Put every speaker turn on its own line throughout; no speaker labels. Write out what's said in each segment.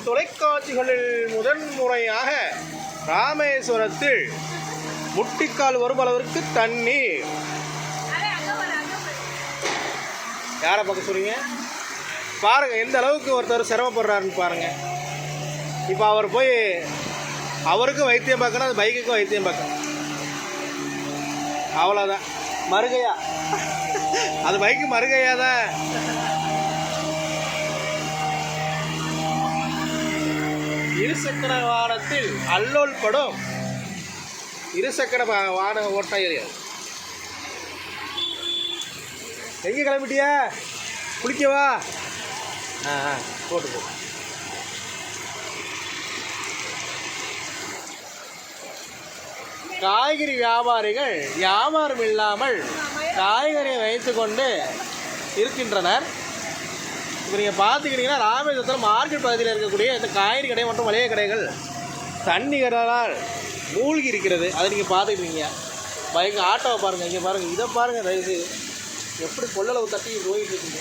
தொலைக்காட்சிகளில் முதன்முறையாக ராமேஸ்வரத்தில் முட்டிக்கால் வரும் அளவிற்கு தண்ணீர். யாரை பார்க்க சொல்றீங்க? பாருங்க எந்த அளவுக்கு ஒருத்தர் சிரமப்படுறாருன்னு பாருங்க. இப்போ அவர் போய் அவருக்கும் வைத்தியம் பார்க்கணும், அது பைக்குக்கும் வைத்தியம் பார்க்கணும். அவ்வளோதான். மறுகையா அது பைக்கு மறுகையா தான். இருசக்கர வாகனத்தில் அல்லோல் படும் இருசக்கர வாகன ஓட்டம். எங்கே கிளம்பிட்டியா? குளிக்கவா? போட்டு போ. காய்கறி வியாபாரிகள் வியாபாரம் இல்லாமல் காய்கறியை வைத்து கொண்டு இருக்கின்றனர். இப்போ நீங்கள் பார்த்துக்கிட்டிங்கன்னா ராமேஸ்வரத்தில் மார்க்கெட் பகுதியில் இருக்கக்கூடிய இந்த காய்கறி கடை மற்றும் மளிகை கடைகள் தண்ணிகளால் மூழ்கி இருக்கிறது. அதை நீங்கள் பார்த்துக்கிட்டீங்க. பைக் ஆட்டோவை பாருங்கள், இங்கே பாருங்கள், இதை பாருங்கள். தயவுசெய்து எப்படி கொள்ளளவு தட்டி போயிட்டு இருக்குங்க.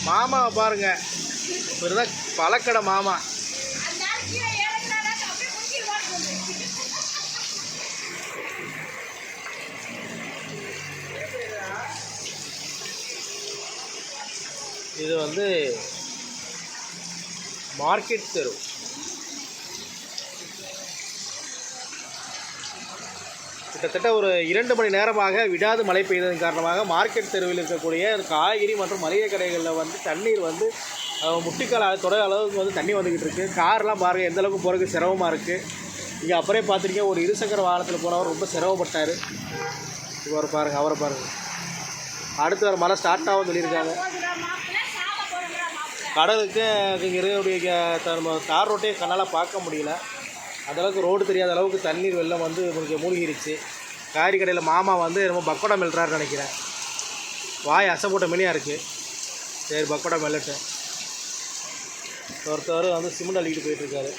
மாமாவை பாருங்க, இவர்தான் பழக்கடை மாமா. இது வந்து மார்க்கெட் தெரு. கிட்டத்தட்ட ஒரு 2 மணி நேரமாக விடாது மழை பெய்ததன் காரணமாக மார்க்கெட் தெருவில் இருக்கக்கூடிய காய்கறி மற்றும் மளிகை கடைகளில் வந்து தண்ணீர் வந்து முட்டிக்கால் தொடர் அளவுக்கு வந்து தண்ணி வந்துக்கிட்டு இருக்குது. கார்லாம் பாருங்கள் எந்த அளவுக்கு போகிறதுக்கு சிரமமாக இருக்குது. இங்கே அப்புறே பார்த்துருக்கீங்க, ஒரு இருசக்கர வாகனத்தில் போனவர் ரொம்ப சிரமப்பட்டார். இவர் பாருங்கள், அவரை பாருங்கள். அடுத்து வர மழை ஸ்டார்ட் ஆகும் சொல்லியிருக்காங்க. கடலுக்கு இங்கே இருக்கக்கூடிய தார் ரோட்டே கண்ணால் பார்க்க முடியல. அந்தளவுக்கு ரோடு தெரியாத அளவுக்கு தண்ணீர் வெள்ளம் வந்து உங்களுக்கு மூழ்கிருச்சு. காய்கறி கடையில் மாமா வந்து ரொம்ப பக்கோடா மெல்றாருன்னு நினைக்கிறேன். வாய் அசை போட்ட மணியாக இருக்குது. சரி, பக்கோடா மெல்லட்டு. ஒருத்தர் வந்து சிமெண்ட் அள்ளிக்கிட்டு போயிட்டுருக்காரு.